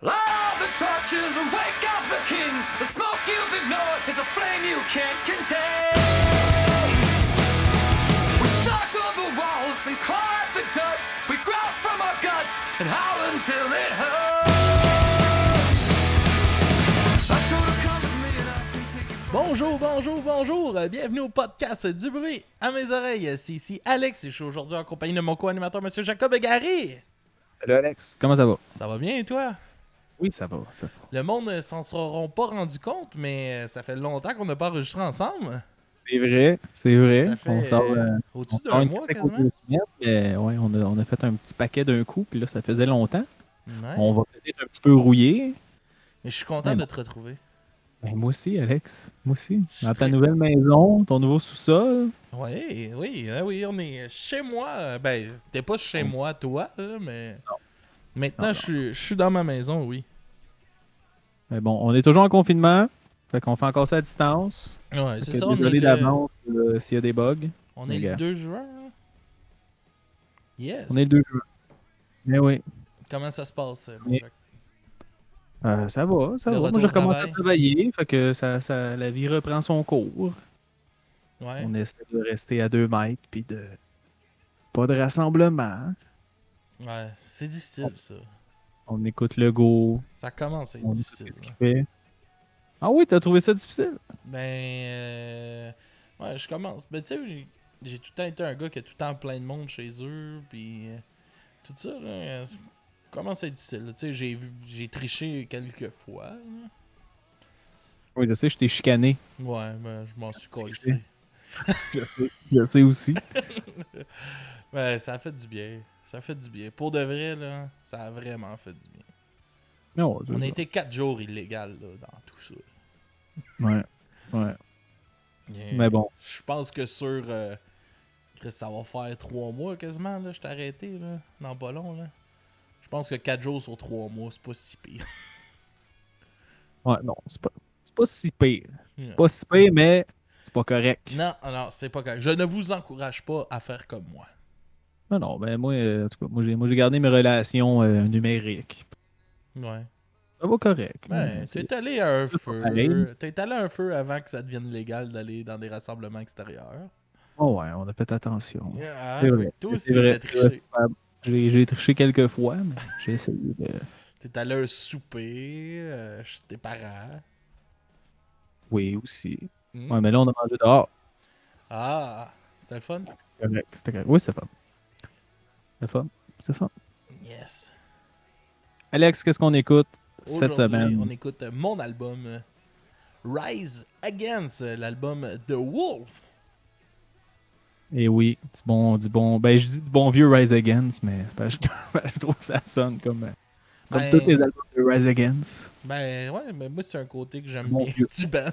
Light all the torches and wake up the king. The smoke you've ignored is a flame you can't contain. We circle the walls and claw at the dirt. We growl from our guts and howl until it hurts. I told her come with me and I can take you from. Bonjour, bienvenue au podcast du bruit à mes oreilles. C'est ici Alex et je suis aujourd'hui en compagnie de mon co-animateur, Monsieur Jacob Gary. Salut Alex, comment ça va? Ça va bien et toi? Oui, ça va. Le monde ne s'en seront pas rendu compte, mais ça fait longtemps qu'on n'a pas enregistré ensemble. C'est vrai. Ça fait On sort, au-dessus on sort d'un une mois petite quasiment. 2 semaines, mais ouais, on a fait un petit paquet d'un coup, puis là, ça faisait longtemps. Ouais. On va peut-être un petit peu rouiller. Mais je suis content Mais de non. te retrouver. Ben, moi aussi, Alex. Moi aussi. Je suis Dans ta très nouvelle maison, ton nouveau sous-sol. Oui, on est chez moi. Ben, t'es pas chez moi, toi, là, mais maintenant Non. je suis dans ma maison, oui. Mais bon, on est toujours en confinement. Fait qu'on fait encore ça à distance. Ouais, Fait c'est que ça, on est désolé le, d'avance s'il y a des bugs. on Mais est le gars, 2 juin. Hein? Yes. on est le 2 juin. Mais oui. Comment ça se passe, mon Mais- Jacques? Ça va, ça Le va. Moi, retour j'ai au recommencé à travail. travailler. Fait que la vie reprend son cours. Ouais. On essaie de rester à 2 mètres, puis de pas de rassemblement. Ouais, c'est difficile, ça. On écoute le go, Ça commence à être on écoute difficile. ce qu'il Là. fait. Ah oui, t'as trouvé ça difficile? Ouais, je commence. Ben, tu sais, j'ai tout le temps été un gars qui a tout le temps plein de monde chez eux, puis tout ça, là, ça commence à être difficile. là. Tu sais, j'ai triché quelques fois. Là. Oui, je sais, je t'ai chicané. Ouais, ben, je m'en suis collé. Je sais aussi. Ouais, ça a fait du bien. Ça fait du bien. Pour de vrai, là, ça a vraiment fait du bien. Non, On a été 4 jours illégal là, dans tout ça. Ouais. Mais bon. Je pense que sur. Chris, ça va faire 3 mois quasiment, là. Je t'ai arrêté, là. Dans pas long, là. Je pense que 4 jours sur 3 mois, c'est pas si pire. Ouais, non, c'est pas si pire. Yeah. Pas si pire, mais c'est pas correct. Non, c'est pas correct. Je ne vous encourage pas à faire comme moi. Non, ben moi, en tout cas, moi j'ai gardé mes relations numériques. Ouais. Ça va correct. Ben, C'est t'es allé à un pas pareil. feu. T'es allé à un feu avant que ça devienne légal d'aller dans des rassemblements extérieurs. Oh ouais, on a fait attention. Yeah, C'est fait vrai. que toi C'est aussi, vrai. t'as triché. J'ai triché quelques fois, mais j'ai essayé de. T'es allé à un souper chez tes parents. Oui, aussi. Hmm. Ouais, mais là, on a mangé dehors. Ah, c'est le fun? C'était correct. Oui, c'est fun. C'est fun. Yes. Alex, qu'est-ce qu'on écoute cette Aujourd'hui, semaine? on écoute mon album Rise Against, l'album The Wolf. Eh oui, ben je dis du bon vieux Rise Against, mais c'est parce que je trouve que ça sonne comme Ben, tous les albums de Rise Against. Ben ouais, mais moi c'est un côté que j'aime Bon bien vieux. du band.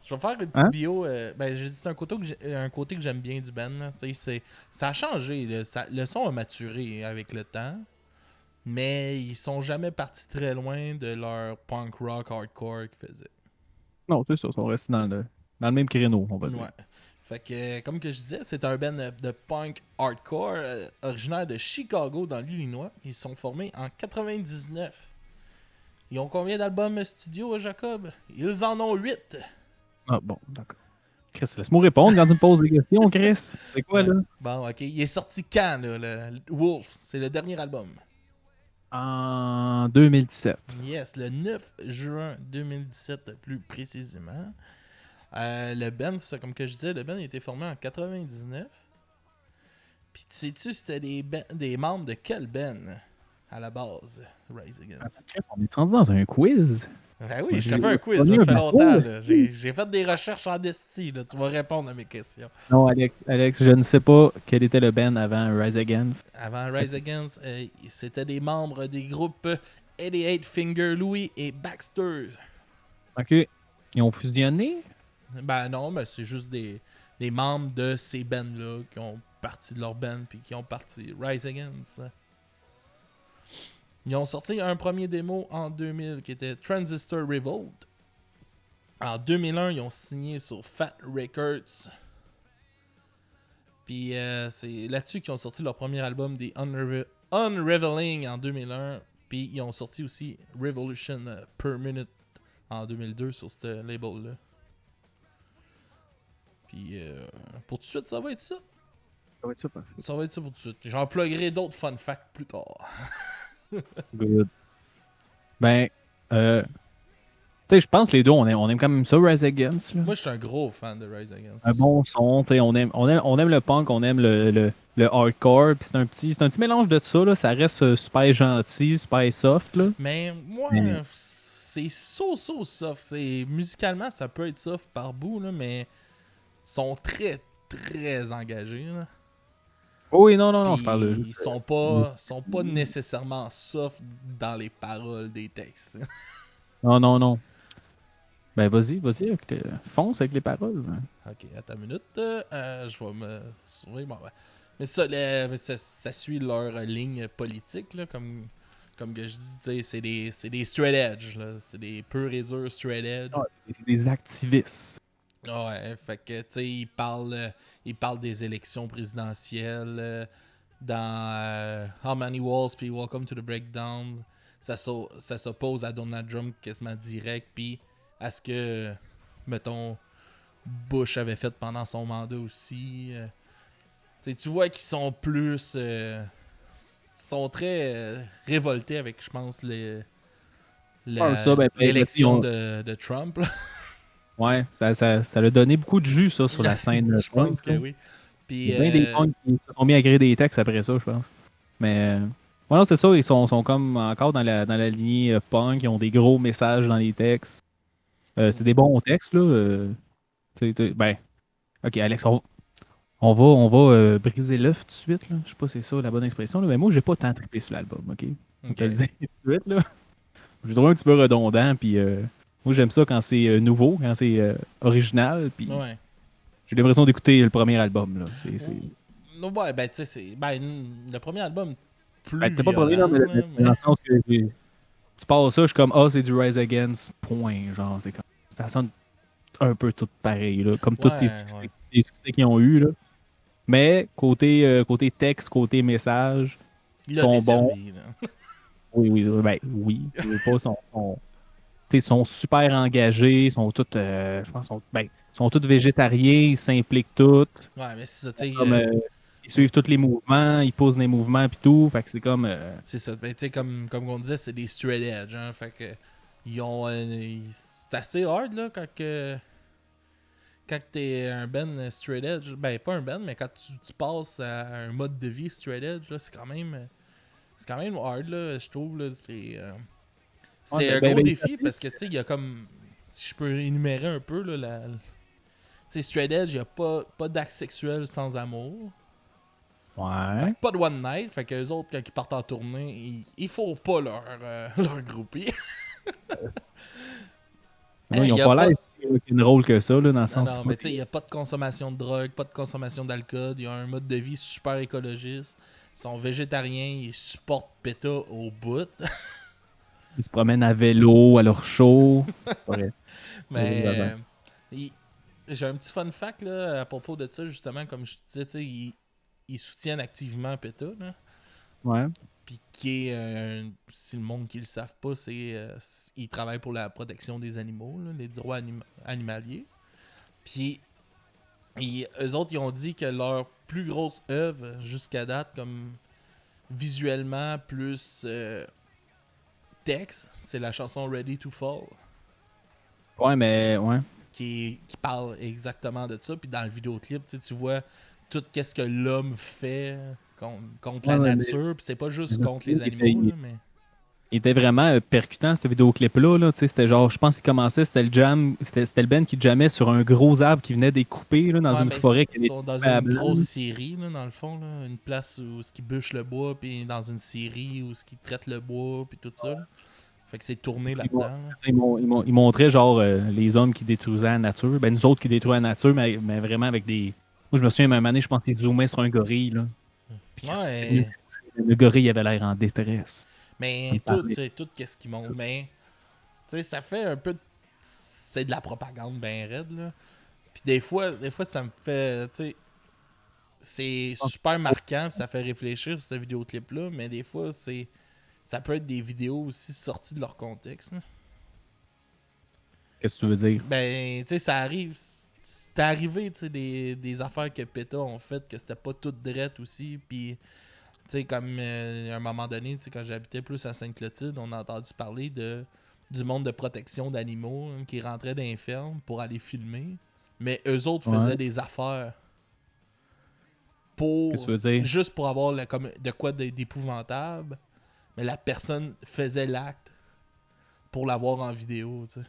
Je vais faire une petite Hein? bio. Ben j'ai dit c'est un côté que j'aime bien du band. Là. Tu sais, ça a changé. Là. Le son a maturé avec le temps. Mais ils sont jamais partis très loin de leur punk rock hardcore qu'ils faisaient. Non, c'est ça, ils sont restés dans le même créneau, on va Ouais. dire. Fait que, comme que je disais, c'est un band de punk hardcore originaire de Chicago dans l'Illinois. Ils sont formés en 99. Ils ont combien d'albums studio, Jacob? Ils en ont 8. Ah bon, d'accord. Chris, laisse-moi répondre quand tu me poses des questions, Chris. C'est quoi, là? Bon, ok. Il est sorti quand, là, le Wolf? C'est le dernier album. En 2017. Yes, le 9 juin 2017, plus précisément. Le band, c'est ça, comme que je disais, le band a été formé en 99. Puis tu sais-tu, c'était des membres de quel band à la base, Rise Against? Chris, on est rendu dans un quiz. Ben oui, Moi, je t'ai j'ai fait un quiz, connu là, ça un fait bateau, longtemps. là. Là. J'ai fait des recherches en esti, là. Tu vas répondre à mes questions. Non, Alex, je ne sais pas quel était le band avant Rise Against. Avant Rise Against, c'était des membres des groupes 88 Finger Louis et Baxter. Ok. Ils ont fusionné? Ben non, mais c'est juste des membres de ces bands-là qui ont parti de leur band puis qui ont parti Rise Against. Ils ont sorti un premier démo en 2000 qui était Transistor Revolt. En 2001, ils ont signé sur Fat Records. Puis c'est là-dessus qu'ils ont sorti leur premier album, The Unraveling, en 2001. Puis ils ont sorti aussi Revolution Per Minute en 2002 sur ce label-là. Puis pour tout de suite, ça va être ça. Ça va être ça, parfait. Ça va être ça pour tout de suite. J'en pluggerai d'autres fun facts plus tard. Good. Ben, tu sais, je pense que les deux, on aime quand même ça, Rise Against. Là. Moi, je suis un gros fan de Rise Against. Un bon son, tu sais, on aime le punk, on aime le hardcore, puis c'est un petit mélange de ça, là. Ça reste super gentil, super soft, là. Mais moi, Mais- c'est so soft. Musicalement, ça peut être soft par bout, là, mais ils sont très, très engagés. Là. Oui, non, je parle de. Ils sont pas nécessairement soft dans les paroles des textes. Non. Ben, vas-y, fonce avec les paroles. hein. Ok, attends une minute. Je vais me. Oui, bon, ouais. Mais ça suit leur ligne politique, là, comme que je dis, tu sais, c'est des straight edge, là. C'est des purs et durs straight edge. Ah, c'est des activistes. Ouais, fait que, tu sais, ils parlent des élections présidentielles dans How Many Walls puis Welcome to the Breakdown. Ça s'oppose à Donald Trump quasiment direct, puis à ce que, mettons, Bush avait fait pendant son mandat aussi. Tu vois qu'ils sont plus... sont très révoltés avec, je pense, l'élection de Trump. Là. Ouais, ça l'a donné beaucoup de jus, ça, sur la scène. Je pense punk, que là. oui. Puis, Il y a bien des punks qui se sont mis à créer des textes après ça, je pense. Mais, ouais, non, c'est ça, ils sont comme encore dans la lignée punk, ils ont des gros messages dans les textes. C'est des bons textes, là. Ben, ok, Alex, on va briser l'œuf tout de suite, là. Je sais pas si c'est ça la bonne expression, là, mais moi, j'ai pas tant trippé sur l'album, ok? On te le dit tout de suite, là. J'ai trouvé un petit peu redondant, puis moi, j'aime ça quand c'est nouveau, quand c'est original, puis ouais. j'ai l'impression d'écouter le premier album, là. Ouais, ben, tu sais, c'est. Ben, le premier album, plus. Ben, t'es pas parlé, là, mais violent, dans le sens que tu passes ça, je suis comme, ah, c'est du Rise Against, point, genre, c'est comme, ça sonne un peu tout pareil, là, comme tous Ouais. les succès qu'ils ont eu, là. Mais côté texte, côté message, Il a sont desservi, là. oui. Je veux pas, sont super engagés, sont tous, je pense, sont tous végétariens, ils s'impliquent tous, Ouais, mais c'est ça, tu sais. comme, ils suivent tous les mouvements, ils posent les mouvements pis tout, fait que c'est comme, C'est ça. Ben, tu sais, comme on disait, c'est des straight edge, hein. Fait que. Ils ont. C'est assez hard, là, quand t'es un band straight edge. Ben, pas un band, mais quand tu passes à un mode de vie straight edge, là, c'est quand même. C'est quand même hard, là, je trouve, là. C'est un gros défi parce que, tu sais, il y a comme. Si je peux énumérer un peu, là, tu sais, straight edge, il n'y a pas d'acte sexuel sans amour. Fait ouais. que pas de one night. Fait que les autres, quand ils partent en tournée, ils font pas leur groupie. Non, ils y ont a pas pas- l'air si rock'n'roll que ça, là, dans le Non, sens non, c'est mais pas- tu sais, il n'y a pas de consommation de drogue, pas de consommation d'alcool. Il y a un mode de vie super écologiste. Ils sont végétariens, ils supportent PETA au bout. Ils se promènent à vélo, à leur show. Ouais. Mais Là-bas. j'ai un petit fun fact là, à propos de ça, justement, comme je te disais, tu sais, ils soutiennent activement PETA. Là. Ouais. Puis qui est, si le monde qui le savent pas, ils travaillent pour la protection des animaux, là, les droits animaliers. Puis eux autres, ils ont dit que leur plus grosse œuvre jusqu'à date, comme visuellement plus texte, c'est la chanson Ready to Fall, Ouais, mais ouais. qui parle exactement de ça. Puis dans le vidéoclip, tu vois tout qu'est-ce que l'homme fait contre la Ouais, nature. Puis c'est pas juste mais contre les animaux, là, mais... il était vraiment percutant, ce vidéoclip-là. Là, tu sais, c'était genre, je pense qu'il commençait, c'était le jam, c'était le band qui jammait sur un gros arbre qui venait découper là, dans Ouais, une ben, forêt qui ils avait sont dans coupé à une blanc. grosse scierie, là, dans le fond. Là, une place où ce qui bûche le bois, puis dans une scierie où ce qui traite le bois, puis tout ça. Là. Fait que c'est tourné là-dedans. Là. Ils montraient genre les hommes qui détruisaient la nature. Ben, nous autres qui détruisaient la nature, mais vraiment avec des. Moi, je me souviens, même année, je pense qu'ils zoomaient sur un gorille. Là. Puis Ouais, le gorille avait l'air en détresse. mais tout, tu sais, tout qu'est-ce qui monte. Mais, tu sais, ça fait un peu. C'est de la propagande bien raide, là. Puis des fois, ça me fait. Tu sais, c'est super marquant, puis ça fait réfléchir, ce vidéoclip-là. Mais des fois, c'est ça peut être des vidéos aussi sorties de leur contexte. Là. Qu'est-ce que tu veux dire? Ben, tu sais, ça arrive. C'était arrivé, tu sais, des affaires que PETA ont faites, que c'était pas toutes drettes aussi. Puis, tu sais, comme à un moment donné, tu sais, quand j'habitais plus à Sainte-Clotilde, on a entendu parler du monde de protection d'animaux hein, qui rentrait dans les fermes pour aller filmer. Mais eux autres faisaient des affaires pour Qu'est-ce que tu veux dire? juste pour avoir de quoi d'épouvantable. Mais la personne faisait l'acte pour l'avoir en vidéo, tu sais.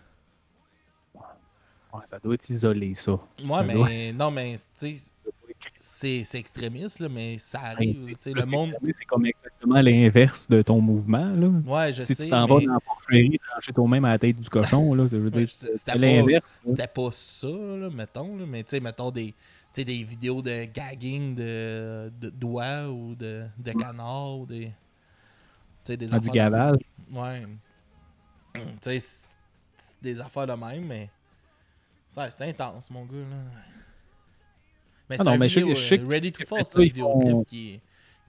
Ouais, ça doit être isolé, ça. Ouais, Ça doit- mais non, mais tu sais, c'est extrémiste, là, mais ça arrive. Tu sais, le monde. C'est comme exactement l'inverse de ton mouvement, là. Ouais, je Si sais. tu t'en vas Mais dans la porcherie, trancher toi-même à la tête du cochon, là, ça veut dire c'était c'est l'inverse. là. c'était pas ça, là, mettons. Là, mais tu sais, mettons des vidéos de gagging de doigts ou de canards ou des. Tu sais, des Ah, du affaires de même. gavage. Ouais. Tu sais, c'est des affaires de même, mais. Ça, c'est intense, mon gars, là. Mais c'est non, un mais vidéo, je sais que- Ready to Fall, ça, c'est un ils vidéoclip font- qui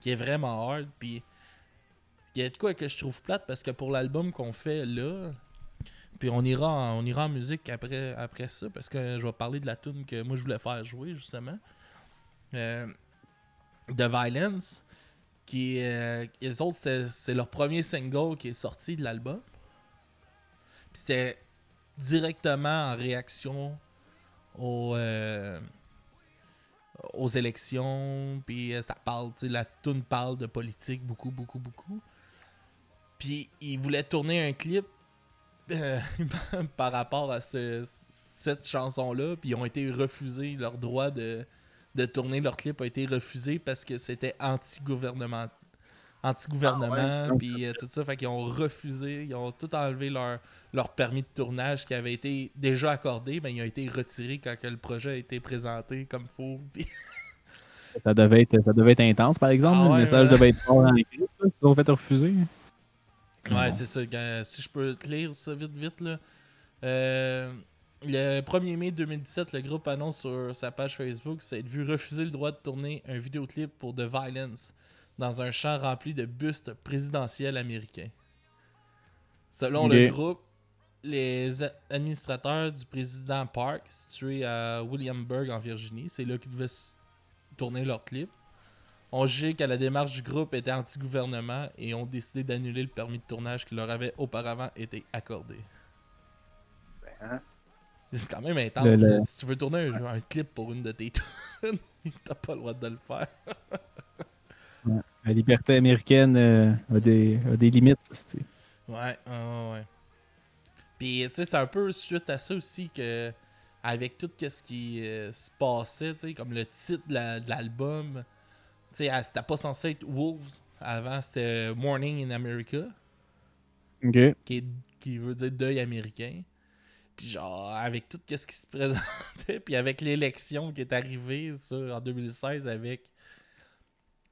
est vraiment hard. Puis il y a de quoi que je trouve plate parce que pour l'album qu'on fait là, puis on ira en musique après ça parce que je vais parler de la tune que moi je voulais faire jouer justement. The Violence, qui les autres, c'est leur premier single qui est sorti de l'album. Puis c'était directement en réaction aux élections, puis ça parle, tu sais, la tune parle de politique beaucoup. Puis ils voulaient tourner un clip par rapport à cette chanson-là, puis ils ont été refusés, leur droit de tourner leur clip a été refusé parce que c'était anti-gouvernement, puis tout ça, fait qu'ils ont refusé, ils ont tout enlevé leur permis de tournage qui avait été déjà accordé, ben il a été retiré quand que le projet a été présenté comme faux. Puis... Ça devait être intense, par exemple. Ah le ouais, message ouais. devait être fort dans les crises, là, si ils ont fait refuser. Ouais, c'est ça. Si je peux te lire ça vite, là. Le 1er mai 2017, le groupe annonce sur sa page Facebook s'être vu refuser le droit de tourner un vidéoclip pour The Violence dans un champ rempli de bustes présidentiels américains. Selon le groupe, les administrateurs du président Park, situé à Williamsburg en Virginie, c'est là qu'ils devaient tourner leur clip, ont jugé que la démarche du groupe était anti-gouvernement et ont décidé d'annuler le permis de tournage qui leur avait auparavant été accordé. C'est quand même intense. Si tu veux tourner un clip pour une de tes tunes, t'as pas le droit de le faire. Ouais. La liberté américaine a des limites. C'est... Ouais. Puis, tu sais, c'est un peu suite à ça aussi que, avec tout ce qui se passait, tu sais, comme le titre de l'album, tu sais, c'était pas censé être Wolves. Avant, c'était Morning in America. OK. Qui veut dire deuil américain. Puis genre, avec tout ce qui se présentait, puis avec l'élection qui est arrivée en 2016 avec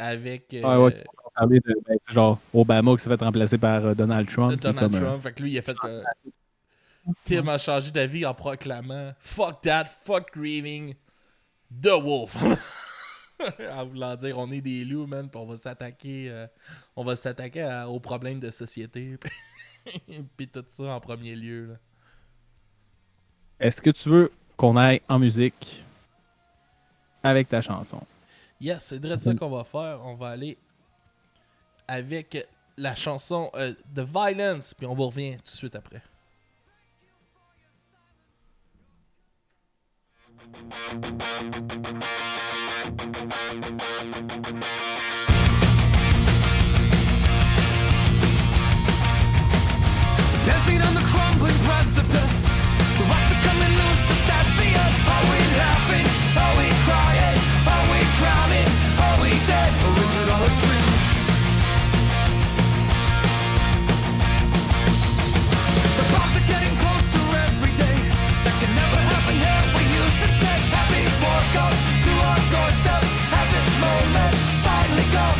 Ouais, on parlait de c'est genre Obama qui s'est fait remplacer par Donald Trump. Donald Trump. Fait que lui, il a fait Tim a changé d'avis en proclamant fuck that, fuck grieving, the wolf. En voulant dire on est des loups, man, puis on va s'attaquer aux problèmes de société. Puis tout ça en premier lieu. Là. Est-ce que tu veux qu'on aille en musique avec ta chanson? Yes, c'est direct ça qu'on va faire. On va aller avec la chanson The Violence, puis on vous revient tout de suite après. Dancing on the crumbling precipice. The rocks are coming loose to set the earth. Are we laughing? Are we crying? Are we drowning? Are we dead? Or is it all a dream? The bombs are getting closer every day. That can never happen here. We used to say, have these wars come to our doorstep? Has this moment finally gone?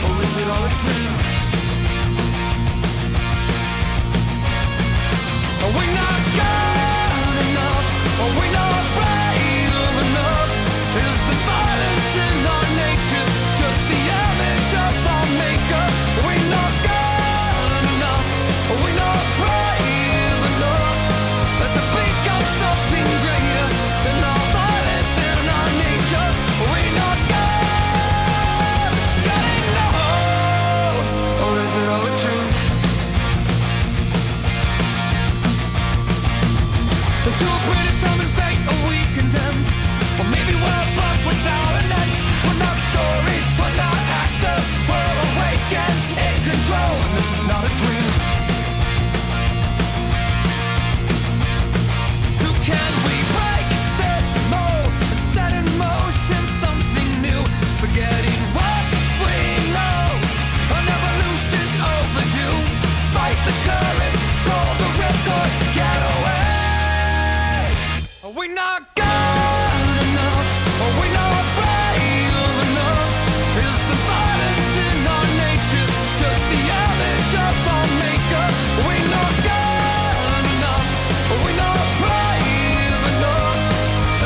we not good enough? Are we not brave enough? Is the violence in our nature just the image of our maker? Are we not good enough? Are we not brave enough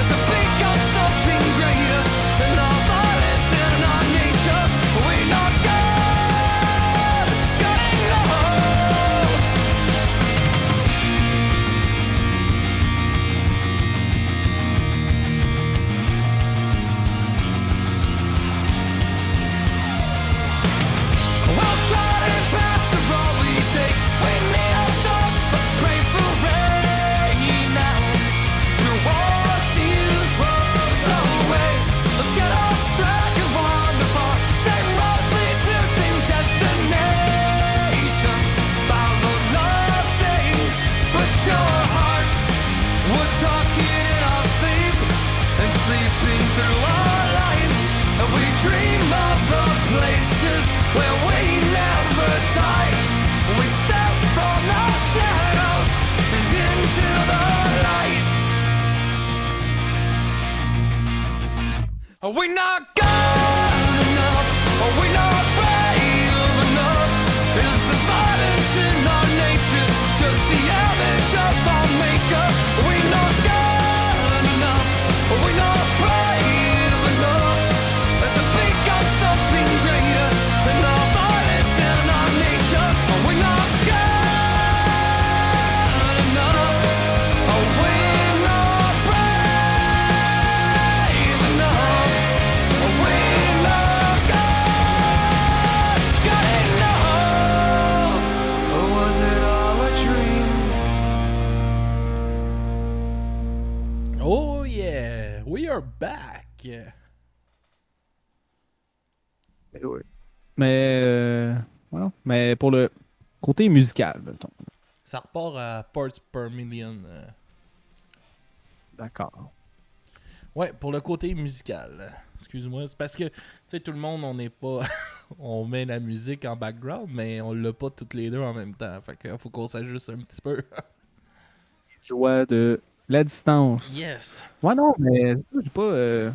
to pick up something greater than our violence and our nature? Are we not good enough? Well, trodden paths are all we take. We need a stop. Let's pray for rain now to wash these roads away. Let's get off track and wander far. Same roads lead to same destinations. Follow nothing but your heart. We're talking in our sleep and sleeping through our lives. And we dream of the places where we never die. We step from the shadows and into the light. Are we not good enough? Are we not brave enough? Is the violence in our nature just the image of our maker? Are we not good enough? Are we not brave enough to pick up something greater than our violence and our nature? Are we not good enough? Are we not brave enough? Are we not good enough? Or was it all a dream? Oh yeah, we are back. Ouais. Voilà. Mais pour le côté musical, mettons. Ça repart à parts per million. D'accord. Ouais, pour le côté musical. Excuse-moi, c'est parce que, tu sais, tout le monde, on n'est pas... on met la musique en background, mais on l'a pas toutes les deux en même temps. Fait que faut qu'on s'ajuste un petit peu. Joie de la distance. Yes! Ouais, non, mais j'ai pas.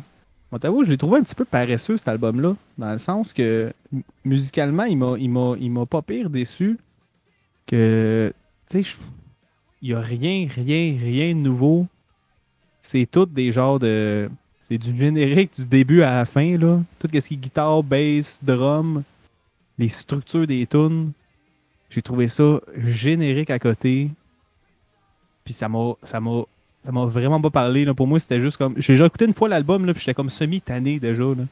Moi, t'avoue, je l'ai trouvé un petit peu paresseux, cet album-là. Dans le sens que musicalement, il m'a pas pire déçu. Que, tu sais, il y a rien de nouveau. C'est tout des genres de. C'est du générique du début à la fin, là. Tout ce qui est guitare, bass, drum, les structures des tunes. J'ai trouvé ça générique à côté. Puis ça m'a vraiment pas parlé. Là. Pour moi, c'était juste comme. J'ai déjà écouté une fois l'album, là, puis j'étais comme semi-tanné déjà. Là.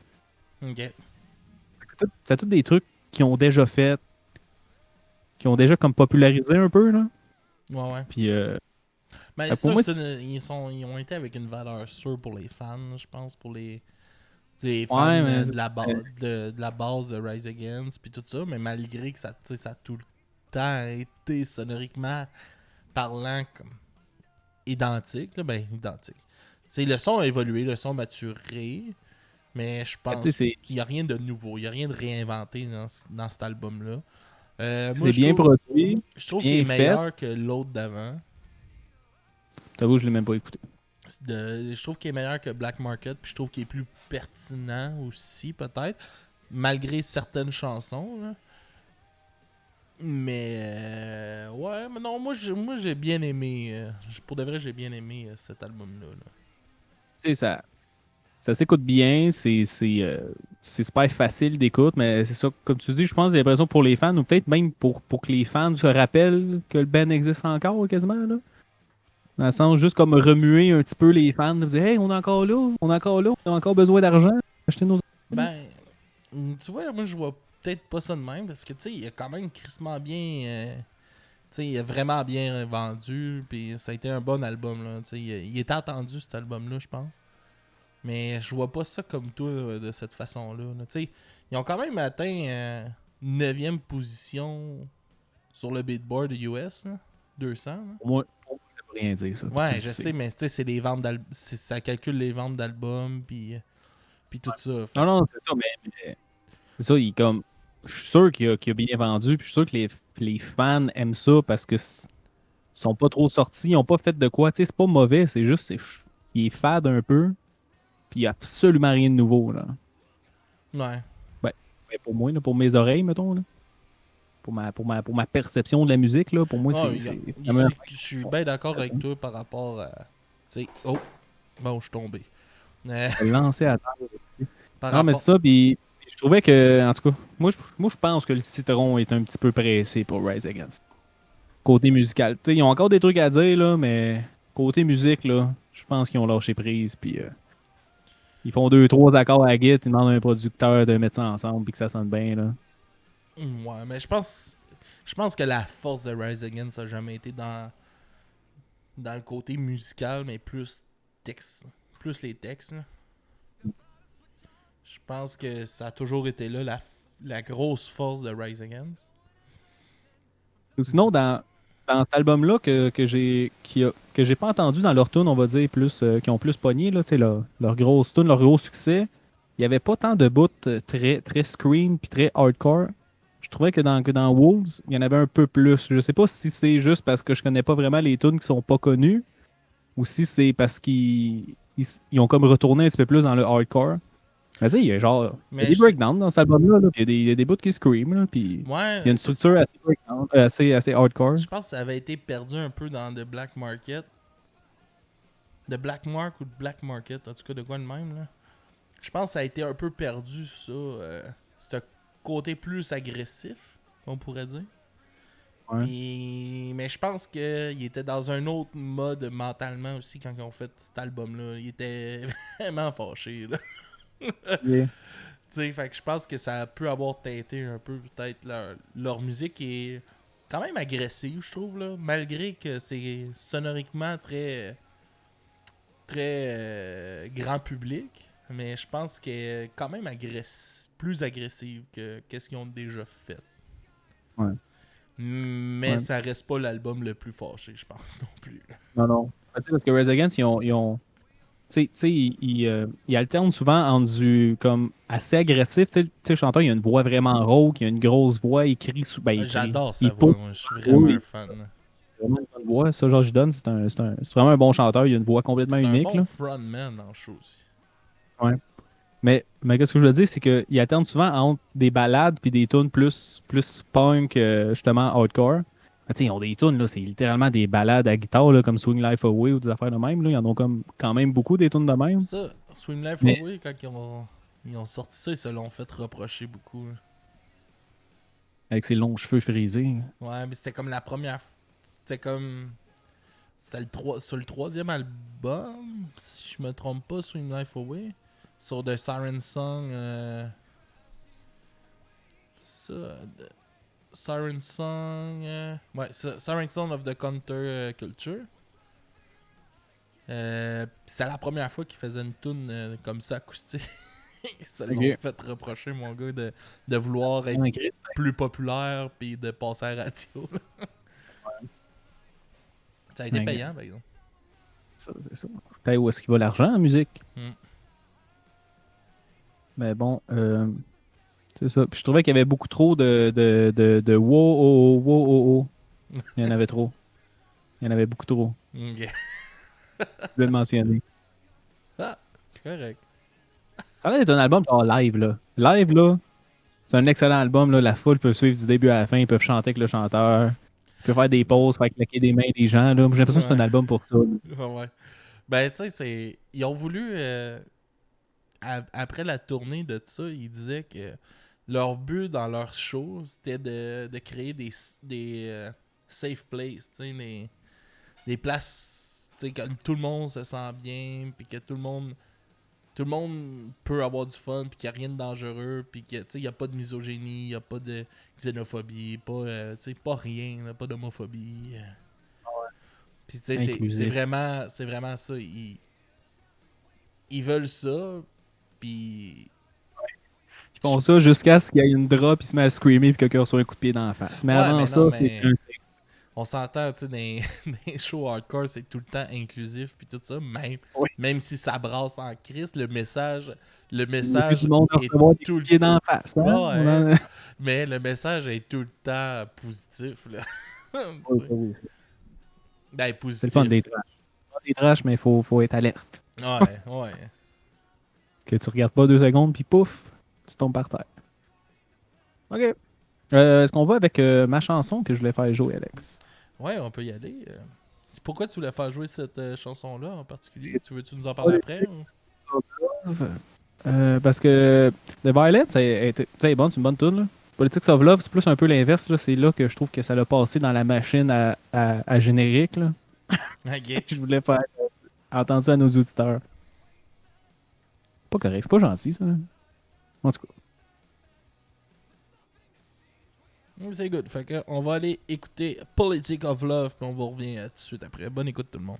Ok. C'est tout des trucs qu'ils ont déjà fait, qui ont déjà comme popularisé un peu. Là. Ouais, ouais. Puis, Mais pour ça, moi, ils ont été avec une valeur sûre pour les fans, je pense, pour les fans Ouais, mais de la base de Rise Against, puis tout ça. Mais malgré que ça, tu sais, ça a tout le temps été sonoriquement parlant comme identique, là, ben identique. Tu sais, le son a évolué, le son a maturé, mais je pense qu'il n'y a rien de nouveau, il n'y a rien de réinventé dans cet album-là. Moi, c'est bien produit. je trouve bien qu'il est fait. meilleur que l'autre d'avant. T'avoue, je l'ai même pas écouté. Je trouve qu'il est meilleur que Black Market, puis je trouve qu'il est plus pertinent aussi, peut-être, malgré certaines chansons. Là. Mais ouais, mais non, moi j'ai bien aimé. Pour de vrai, j'ai bien aimé cet album-là. Là. Tu sais, ça s'écoute bien, c'est super facile d'écoute, mais c'est ça, comme tu dis, je pense, j'ai l'impression pour les fans, ou peut-être même pour que les fans se rappellent que le band existe encore quasiment, là. Dans le sens, juste comme remuer un petit peu les fans, de dire, hey, on est encore là, on est encore là, on a encore besoin d'argent, acheter nos. Ben, tu vois, moi je vois peut-être pas ça de même, parce que tu sais, il a quand même crissement bien. Tu sais, il a vraiment bien vendu, puis ça a été un bon album, là. Tu sais, il était attendu cet album-là, je pense. Mais je vois pas ça comme toi de cette façon-là. Là. Tu sais, ils ont quand même atteint 9e position sur le Beatboard US, là, 200. Là. Pour moi, ça veut rien dire, ça. Ouais, je sais, mais tu sais, c'est les ventes d'albums. Ça calcule les ventes d'albums, puis tout ça. Fait... Non, c'est ça, mais c'est ça, comme. Je suis sûr qu'il a bien vendu, puis je suis sûr que les fans aiment ça parce que sont pas trop sortis, ils ont pas fait de quoi. Tu sais, c'est pas mauvais, c'est juste. il est fade un peu, puis il y a absolument rien de nouveau, là. Ouais. Ben, pour moi, là, pour mes oreilles, mettons, là. Pour ma perception de la musique, là, pour moi, Ah, c'est la meilleure je suis bien d'accord avec toi par rapport à. Tu sais, oh, bon, je suis tombé. lancée à terre. Par Non, mais rapport. c'est ça, puis je trouvais que, en tout cas, moi, je pense que le citron est un petit peu pressé pour Rise Against. Côté musical. Tu sais, ils ont encore des trucs à dire, là, mais côté musique, là, je pense qu'ils ont lâché prise, puis ils font 2, 3 accords à la guitare, ils demandent à un producteur de mettre ça ensemble, puis que ça sonne bien, là. Ouais, mais je pense. Je pense que la force de Rise Against ça n'a jamais été dans le côté musical, mais plus texte. Plus les textes, là. Je pense que ça a toujours été là la grosse force de Rise Against. Ou sinon, dans cet album-là que j'ai pas entendu dans leur tune, on va dire, plus, qui ont plus pogné, là, tu sais, leur grosse tune, leur gros succès, il y avait pas tant de bouts très, très scream puis très hardcore. Je trouvais que dans Wolves, il y en avait un peu plus. Je sais pas si c'est juste parce que je connais pas vraiment les tunes qui sont pas connues ou si c'est parce qu'ils ont comme retourné un petit peu plus dans le hardcore. Mais tu sais, il y a Mais des breakdowns dans cet album-là, là, puis il y a des bouts qui scream, là, puis il y a ouais, une structure assez breakdown, assez hardcore. je pense que ça avait été perdu un peu dans The Black Market. The Black Mark ou The Black Market, en tout cas de quoi de même, là. Je pense que ça a été un peu perdu, ça. Ce côté plus agressif, on pourrait dire. Ouais. Mais je pense qu'il était dans un autre mode mentalement aussi quand ils ont fait cet album-là. Il était vraiment fâché, là. Yeah. Tu sais, fait que je pense que ça peut avoir teinté un peu peut-être leur musique est quand même agressive, je trouve, là. Malgré que c'est sonoriquement très grand public. Mais je pense qu'elle est quand même plus agressive que qu'est-ce qu'ils ont déjà fait. Ouais. Mais Ouais. ça reste pas l'album le plus fâché, je pense non plus. Non, non. Tu sais, parce que Rise Against, tu sais, ils alternent souvent entre du comme assez agressif. Tu sais, le chanteur, il a une voix vraiment rauque, il a une grosse voix, il crie. J'adore sa Il voix, pousse. moi. Je suis vraiment Oui, un fan. il a vraiment une bonne voix. Ça, George Dunn, c'est vraiment un bon chanteur. Il a une voix complètement C'est un unique, bon là. frontman dans le show aussi. Ouais. Mais qu'est-ce que je veux dire, c'est qu'ils alternent souvent entre des ballades puis des tunes plus punk, justement, hardcore. Tu sais, ils ont des tunes, là, c'est littéralement des ballades à guitare, là, comme Swing Life Away ou des affaires de même, là. Ils en ont comme quand même beaucoup des tunes de même. Ça, Swim Life Mais Away, quand ils ont sorti ça, ils se l'ont fait reprocher beaucoup, là. avec ses longs cheveux frisés. Ouais, mais c'était comme la première. C'était comme. C'était sur le troisième album, si je me trompe pas, Swim Life Away. Sur The Siren Song. C'est ça. Siren Song. Ouais, Siren Song of the Counter Culture. C'était la première fois qu'ils faisaient une tune comme ça acoustique. Ils se l'ont Ok. fait reprocher, mon gars, de vouloir être Ouais, Chris. plus populaire puis de passer à la radio. Ça a été Ouais, payant, par exemple. c'est ça. Peut-être où est-ce qu'il va l'argent en musique. Mm. Mais bon, c'est ça. Puis je trouvais qu'il y avait beaucoup trop de wow, oh, oh, wow, oh, oh. Il y en avait trop. Il y en avait beaucoup trop. Ok. Je voulais le mentionner. Ah, c'est correct. Ça a l'air d'être un album genre live, là. Live, là, c'est un excellent album, là. La foule peut suivre du début à la fin. Ils peuvent chanter avec le chanteur. Ils peuvent faire des pauses, faire claquer des mains des gens, là. Moi, j'ai l'impression que c'est un Ouais. album pour ça, là. Ouais, ouais. Ben, tu sais, ils ont voulu. Après la tournée de ça, ils disaient que leur but dans leur show, c'était de créer des safe places, tu sais, des places, tu sais, que tout le monde se sent bien, puis que tout le monde peut avoir du fun, puis qu'il n'y a rien de dangereux, puis que, tu sais, il n'y a pas de misogynie, il n'y a pas de xénophobie, pas, tu sais, pas rien, là, pas d'homophobie. Puis, tu sais, c'est Inclusif. vraiment ça. Ils veulent ça, puis Ils font ça jusqu'à ce qu'il y ait une drop, ils se mettent à screamer, puis quelqu'un reçoit un coup de pied dans la face. Mais ouais, avant mais ça, non, c'est mais un. on s'entend, tu sais, dans les shows hardcore, c'est tout le temps inclusif, puis tout ça, Oui. même si ça brasse en crise, le message Il y a plus du est monde à recevoir des tout coups de pied dans la face, hein? ouais, mais le message est tout le temps positif, là. Tu Oui, sais. oui. Ben, C'est le fun positif. des trashs. des trash, mais faut être alerte. Ouais. Que tu regardes pas 2 secondes, puis pouf, tu tombes par terre. OK. Est-ce qu'on va avec ma chanson que je voulais faire jouer, Alex? Ouais, on peut y aller. Pourquoi tu voulais faire jouer cette chanson-là en particulier? Tu veux-tu nous en parler après? Politics of Love. Parce que The Violet, c'est bon, c'est une bonne tune. Là. Politics of Love, c'est plus un peu l'inverse. Là. C'est là que je trouve que ça l'a passé dans la machine à générique. Là. Ok. Je voulais faire entendre ça à nos auditeurs. Pas correct, c'est pas gentil, ça. En tout cas. C'est good. Fait que on va aller écouter Politic of Love, puis on vous revient tout de suite après. Bonne écoute tout le monde.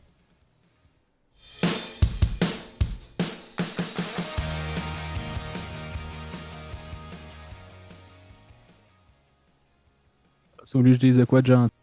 C'est au lieu que je dise de quoi de gentil.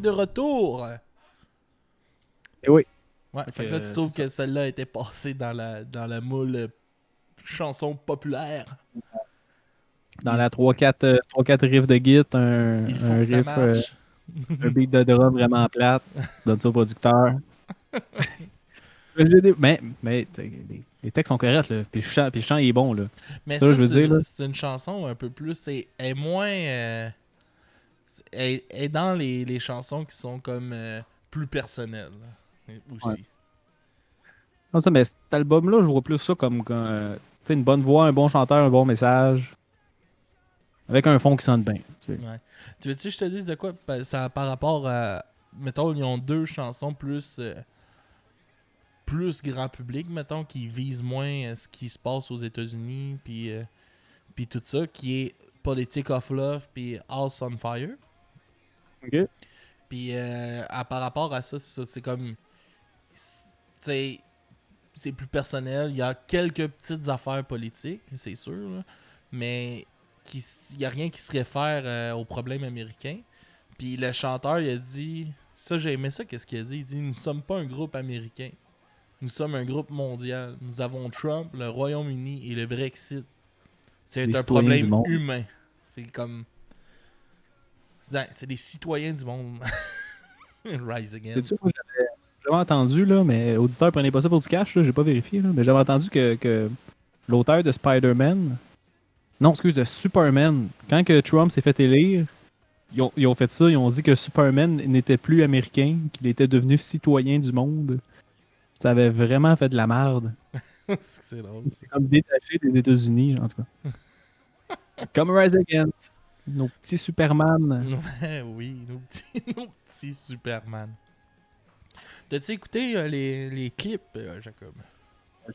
De retour. Et oui. Ouais, fait que là, tu trouves que celle-là était passée dans la moule chanson populaire. Dans la 3-4 riffs de git, Il faut un que ça riff, marche. un beat de drum vraiment plate, donne ça au producteur. Mais les textes sont corrects, là. Puis le chant il est bon, là. Mais Ça, ça, je veux dire, là. c'est une chanson un peu plus. Elle est moins. Elle est dans les chansons qui sont comme plus personnelles aussi. Ouais. Non, ça, mais cet album-là, je vois plus ça comme tu sais, une bonne voix, un bon chanteur, un bon message. Avec un fond qui sonne bien. Tu sais. Ouais. Tu veux-tu que je te dise de quoi ça, par rapport à. Mettons, ils ont 2 chansons plus. Plus grand public, mettons, qui visent moins ce qui se passe aux États-Unis, puis tout ça, qui est Politic of Love, puis House on Fire. OK. Puis par rapport à ça, c'est comme. C'est plus personnel. Il y a quelques petites affaires politiques, c'est sûr, là, mais il n'y a rien qui se réfère aux problèmes américains. Puis le chanteur, il a dit. Ça, j'ai aimé ça, qu'est-ce qu'il a dit? Il dit: nous sommes pas un groupe américain. Nous sommes un groupe mondial. Nous avons Trump, le Royaume-Uni et le Brexit. C'est Les un citoyens du problème monde. humain. C'est comme. C'est des citoyens du monde. Rise Against. C'est sûr, moi, j'avais entendu, là, mais auditeur, prenez pas ça pour du cash, là, j'ai pas vérifié, là, mais j'avais entendu que l'auteur de Spider-Man, non, excuse, de Superman, quand que Trump s'est fait élire, ils ont fait ça, ils ont dit que Superman n'était plus américain, qu'il était devenu citoyen du monde. Ça avait vraiment fait de la merde. C'est drôle. C'est comme détaché des États-Unis, en tout cas. Comme Rise Against, nos petits Superman. Ouais, oui, nos petits Superman. T'as-tu écouté les clips, Jacob?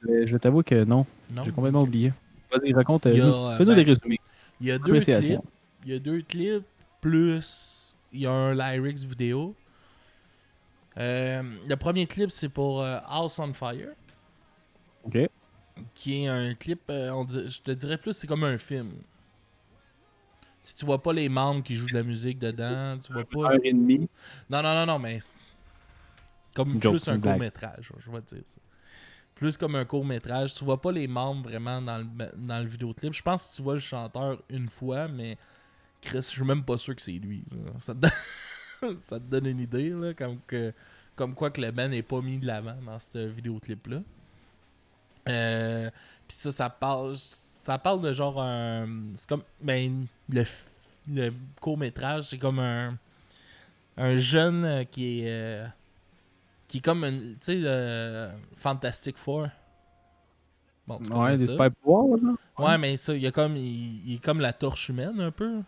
Je vais t'avouer que non, Non? j'ai complètement Ok. oublié. Vas-y, raconte, Il y a, fais-nous ben, des résumés. Il y a 2 Appréciation. clips. Il y a 2 clips, plus il y a un lyrics vidéo. Le premier clip, c'est pour House on Fire, OK. qui est un clip, je te dirais plus, c'est comme un film. Si tu vois pas les membres qui jouent de la musique dedans, tu vois pas. 1h30. Non, mais c'est comme Une joke, plus un une blague. court-métrage, je vais te dire ça. Plus comme un court-métrage. Tu vois pas les membres vraiment dans le vidéoclip. Je pense que tu vois le chanteur une fois, mais Chris, je suis même pas sûr que c'est lui. Là. Ça te donne une idée, là, comme quoi que le band n'est pas mis de l'avant dans ce vidéoclip-là. Puis ça parle de genre un. C'est comme. Ben, le court-métrage, c'est comme un jeune qui est comme tu sais, le Fantastic Four. Bon, tu connais Ouais, des ça. super pouvoirs, là. Ouais, mais ça, il est comme la torche humaine un peu,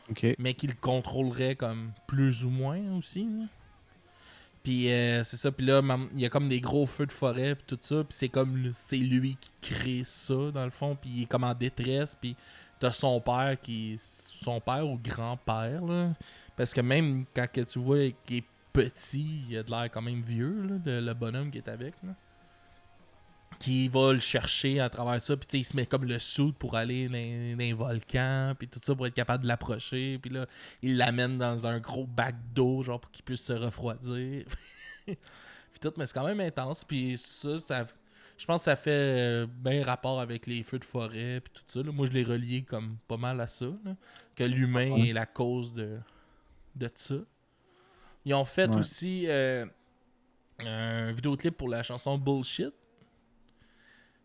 OK. mais qui le contrôlerait comme plus ou moins aussi. Là. Puis c'est ça, puis là, il y a comme des gros feux de forêt, puis tout ça, puis c'est lui qui crée ça, dans le fond, puis il est comme en détresse, puis t'as son père ou grand-père, là, parce que même quand que tu vois qu'il est petit, il a de l'air quand même vieux, là, le bonhomme qui est avec, là. Qui va le chercher à travers ça, puis il se met comme le suit pour aller dans les volcans, puis tout ça pour être capable de l'approcher, puis là, il l'amène dans un gros bac d'eau, genre pour qu'il puisse se refroidir. Puis tout, mais c'est quand même intense, puis ça je pense que ça fait bien rapport avec les feux de forêt, puis tout ça. Là. Moi, je l'ai relié comme pas mal à ça, là, que l'humain est la cause de ça. Ils ont fait aussi un vidéoclip pour la chanson Bullshit,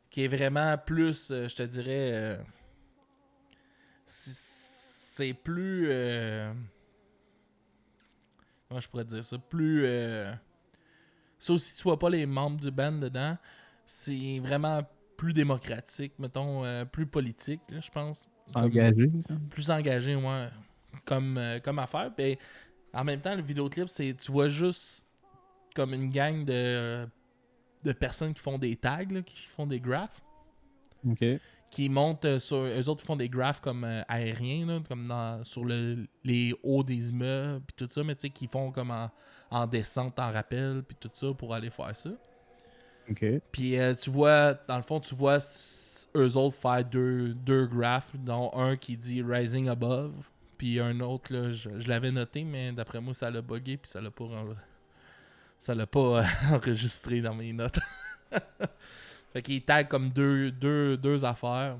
qui est vraiment plus, je te dirais, c'est plus, comment je pourrais dire ça, plus, ça aussi tu vois pas les membres du band dedans, c'est vraiment plus démocratique, mettons, plus politique, là, je pense. Engagé. Plus engagé, ouais, comme affaire. Puis en même temps, le vidéoclip, tu vois juste comme une gang de personnes qui font des tags, là, qui font des graphes. OK. Qui montent sur. Eux autres font des graphes comme aériens, là, comme sur les hauts des immeubles, puis tout ça, mais tu sais, qui font comme en descente, en rappel, puis tout ça pour aller faire ça. OK. Puis tu vois, dans le fond, eux autres faire deux graphes, dont un qui dit Rising Above, puis un autre, là, je l'avais noté, mais d'après moi, ça l'a buggé, puis ça l'a pas enregistré dans mes notes. Fait qu'il tag comme deux affaires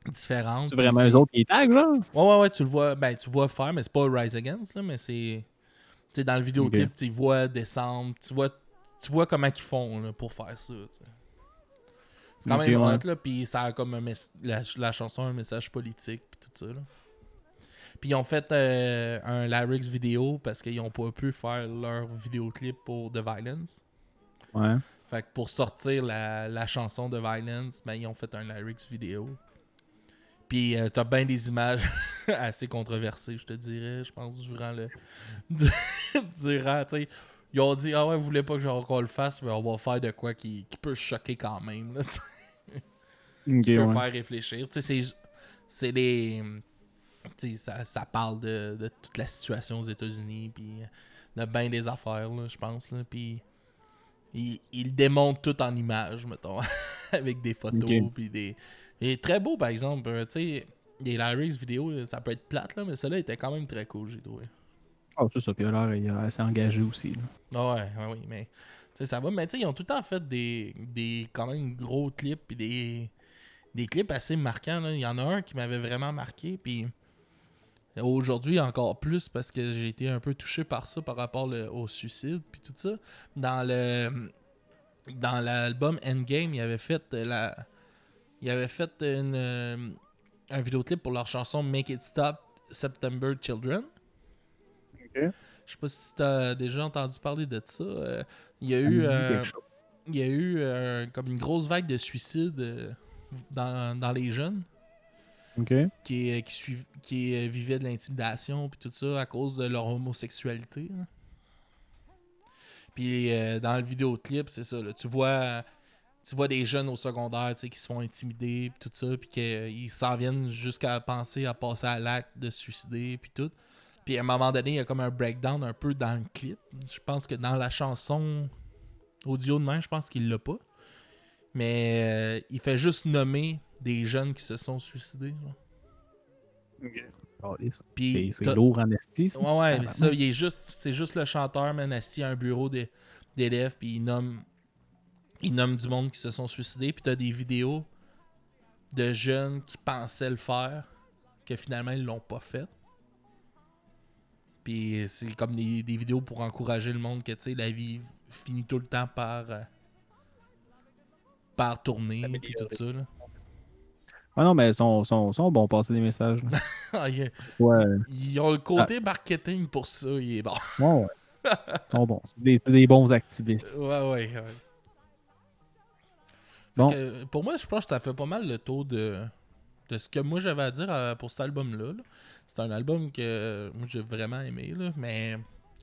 différentes. C'est puis vraiment eux autres qui tag, genre? Ouais, tu le vois, tu le vois faire, mais c'est pas Rise Against, là, mais c'est... Tu sais, dans le vidéoclip, Ok. tu les vois descendre, tu vois comment ils font là, pour faire ça, tu sais. C'est quand Ok, même ouais. hot, là, puis ça a comme la chanson un message politique, puis tout ça, là. Puis ils ont fait un lyrics vidéo parce qu'ils ont pas pu faire leur vidéoclip pour The Violence. Ouais. Fait que pour sortir la chanson de Violence, ben, ils ont fait un lyrics vidéo. Puis t'as bien des images assez controversées, je te dirais, je pense, durant le... durant, tu sais... Ils ont dit, ah ouais, vous voulez pas que qu'on le fasse, mais on va faire de quoi qui peut choquer quand même, là, Ok, qui peut ouais. faire réfléchir. Tu sais, c'est les... Tu sais, ça parle de toute la situation aux États-Unis, puis de bien des affaires, là, je pense, là, puis... Il démontre tout en images, mettons, avec des photos, Ok. puis des... Il est très beau, par exemple, tu sais, les lyrics vidéo, ça peut être plate, là, mais celui-là était quand même très cool, j'ai trouvé. Oh, c'est ça. Puis alors, il a assez engagé aussi, là. Ah ouais, oui, mais... Tu sais, ça va, mais tu sais, ils ont tout le temps fait des quand même gros clips, puis des clips assez marquants, là. Il y en a un qui m'avait vraiment marqué, puis... Aujourd'hui, encore plus, parce que j'ai été un peu touché par ça, par rapport au suicide, puis tout ça. Dans l'album Endgame, il avait fait un vidéoclip pour leur chanson Make It Stop September Children. Ok. Je sais pas si t'as déjà entendu parler de ça. Il y a Ça eu, me dit quelque chose. il y a eu comme une grosse vague de suicides dans les jeunes Ok. qui vivaient de l'intimidation puis tout ça à cause de leur homosexualité, là. Puis dans le vidéoclip, c'est ça, là, tu vois des jeunes au secondaire, tu sais, qui se font intimider puis tout ça, puis qu'ils s'en viennent jusqu'à penser à passer à l'acte de se suicider puis tout. Puis à un moment donné, il y a comme un breakdown un peu dans le clip. Je pense que dans la chanson audio de même, je pense qu'il l'a pas. Mais il fait juste nommer des jeunes qui se sont suicidés, là. Oh, Puis c'est lourd en esti, ça. ouais, mais ça, Tabarnak. c'est juste le chanteur, man, assis à un bureau d'élèves, puis il nomme du monde qui se sont suicidés, puis t'as des vidéos de jeunes qui pensaient le faire, que finalement ils l'ont pas fait. Puis c'est comme des vidéos pour encourager le monde que, tu sais, la vie finit tout le temps par tourner, puis tout ça, là. Ah non, mais ils sont bons passer des messages, là. Ah, Ouais. ils ont le Ah, côté marketing pour ça, il est bon. ouais, ouais. Ils sont bons. C'est des bons activistes. Ouais. Fait Bon, que pour moi, je pense que ça fait pas mal le tour de ce que moi j'avais à dire pour cet album-là, là. C'est un album que moi j'ai vraiment aimé, là, mais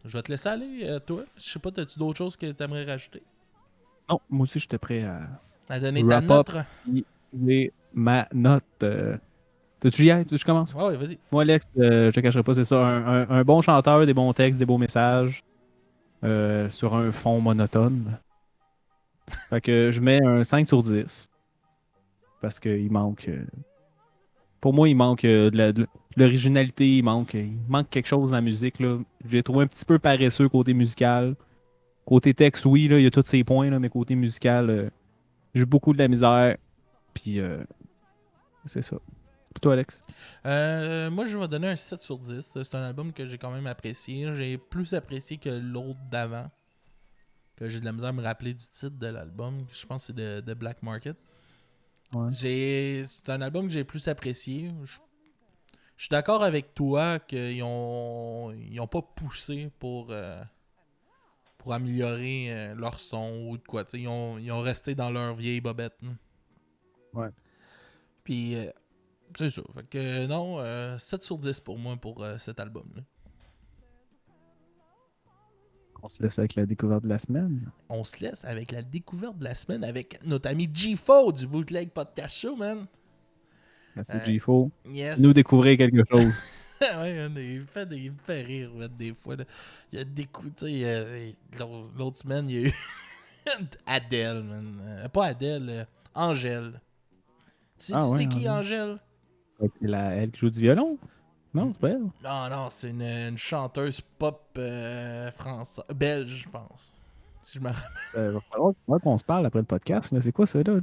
je vais te laisser aller, toi. Je sais pas, t'as-tu d'autres choses que t'aimerais rajouter? non, moi aussi, j'étais prêt à À donner ta wrap up. note? Et ma note. T'as-tu y aller? Tu veux que je commence? Ouais, vas-y. Moi, Alex, je te cacherai pas, c'est ça. Un bon chanteur, des bons textes, des beaux messages sur un fond monotone. Fait que je mets un 5 sur 10. Parce qu'il manque. Pour moi, il manque de l'originalité, il manque quelque chose dans la musique, là. J'ai trouvé un petit peu paresseux côté musical. Côté texte, oui, là, il y a tous ces points, là, mais côté musical, j'ai beaucoup de la misère. Puis c'est ça. Pour toi, Alex? Moi, je vais donner un 7 sur 10. C'est un album que j'ai quand même apprécié. J'ai plus apprécié que l'autre d'avant. Que j'ai de la misère à me rappeler du titre de l'album. Je pense que c'est de Black Market. Ouais. C'est un album que j'ai plus apprécié. Je suis d'accord avec toi qu'ils ont pas poussé pour améliorer leur son ou de quoi. Ils ont resté dans leur vieille bobette, hein. Ouais. Puis, c'est ça. Fait que non, 7 sur 10 pour moi pour cet album-là. On se laisse avec la découverte de la semaine. On se laisse avec la découverte de la semaine avec notre ami G-Fo du Bootleg Podcast Show, man. Merci, G-Fo. Yes. Nous découvrir quelque chose. Ouais, man, il me fait rire, man, des fois, là. Il y a des coups, tu sais, l'autre semaine, il y a eu Adèle, man. Pas Adèle, Angèle. Tu Ah sais ouais, qui, ouais. Angèle? Fait que c'est elle qui joue du violon? Non, c'est pas elle. Non, c'est une chanteuse pop belge, je pense. Si je me rappelle. Ça va falloir qu'on se parle après le podcast. Là. C'est quoi ça, là?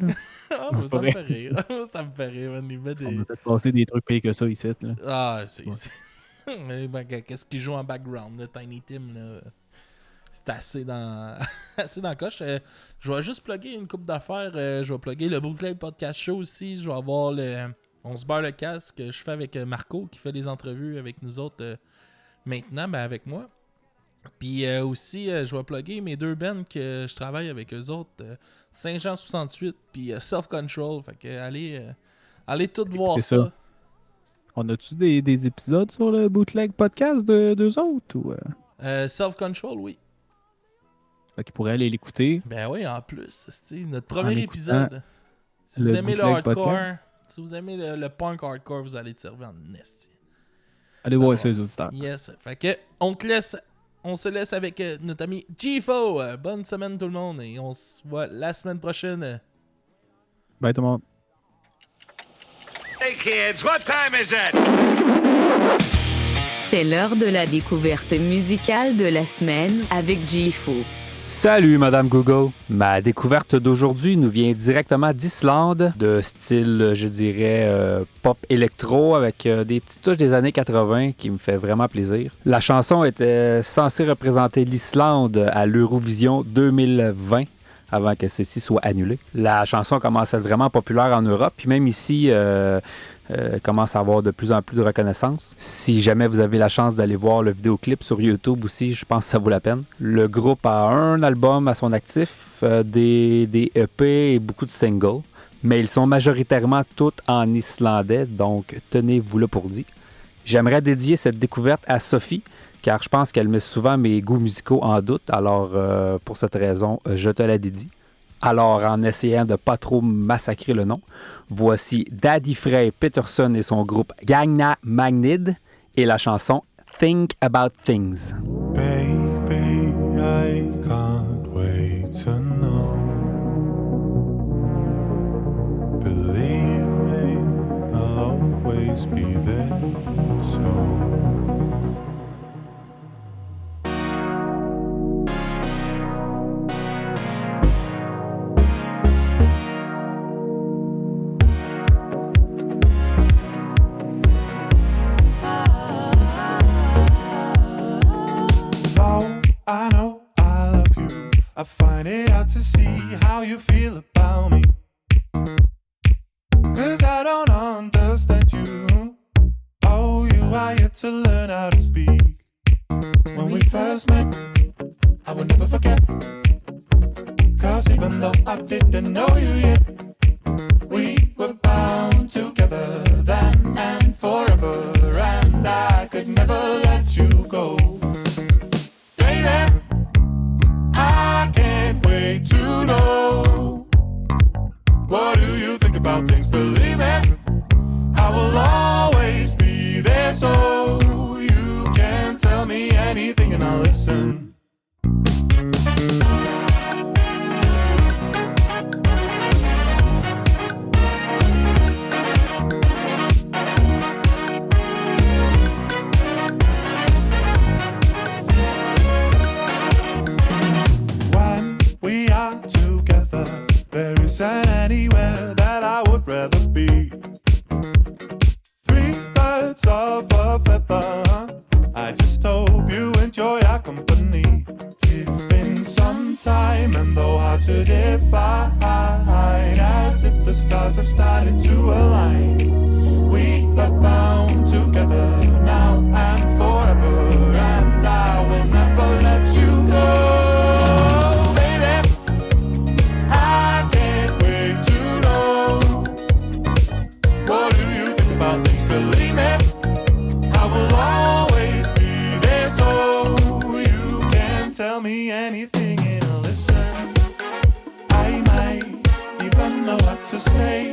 Ah, Non, moi, c'est ça pas me vrai. fait rire. Ça me fait rire, man. Il met On des... va peut-être passer des trucs pires que ça ici. Là. Ah, c'est... Ouais. Mais ben, qu'est-ce qu'il joue en background, là, Tiny Tim, là? C'est assez dans... assez dans la coche. Je vais juste plugger une coupe d'affaires. Je vais plugger le Bootleg Podcast Show aussi. Je vais avoir le... On se barre le casque. Je fais avec Marco qui fait des entrevues avec nous autres maintenant, ben avec moi. Puis aussi, je vais plugger mes 2 bands que je travaille avec eux autres. Saint-Jean 68 puis Self Control. Fait que allez tout voir ça. ça. On a-tu des épisodes sur le Bootleg Podcast de d'eux autres? Ou, Self Control, oui. Fait qu'ils pourraient aller l'écouter. Ben oui, en plus. C'est notre premier écoutant épisode. Si vous le aimez le Bootleg hardcore, Podcast. si vous aimez le punk hardcore, vous allez te servir en nesti. Allez Ça voir va. ça, les auditeurs. Yes. Fait que on se laisse avec notre ami G-Fo. Bonne semaine tout le monde et on se voit la semaine prochaine. Bye tout le monde. Hey kids, what time is it? C'est l'heure de la découverte musicale de la semaine avec G-Fo. Salut Madame Google. Ma découverte d'aujourd'hui nous vient directement d'Islande, de style, je dirais, pop électro avec des petites touches des années 80 qui me fait vraiment plaisir. La chanson était censée représenter l'Islande à l'Eurovision 2020 avant que ceci soit annulé. La chanson commence à être vraiment populaire en Europe, puis même ici, commence à avoir de plus en plus de reconnaissance. Si jamais vous avez la chance d'aller voir le vidéoclip sur YouTube aussi, je pense que ça vaut la peine. Le groupe a un album à son actif, des EP et beaucoup de singles, mais ils sont majoritairement tous en islandais, donc tenez-vous là pour dit. J'aimerais dédier cette découverte à Sophie, car je pense qu'elle met souvent mes goûts musicaux en doute, alors pour cette raison, je te la dédie. Alors, en essayant de pas trop massacrer le nom, voici Daddy Frey Peterson et son groupe Gagna Magnid et la chanson Think About Things. Baby, I can't wait to know. Believe me, I'll always be there. So I know I love you. I find it hard to see how you feel about me. 'Cause I don't understand you. Oh, you are yet to learn how to speak. When we first met, I will never forget. 'Cause even though I didn't know you yet, we were bound together then and forever. And I could never let you go. I can't wait to know. What do you think about things? Believe it, I will always be there, so you can tell me anything and I'll listen. There isn't anywhere that I would rather be. 3 birds of a feather. I just hope you enjoy our company. It's been some time and though hard to define, as if the stars have started to align. We are bound together now and forever, and I will never let you go. Believe me, I will always be there, so you can tell me anything and I'll listen. I might even know what to say.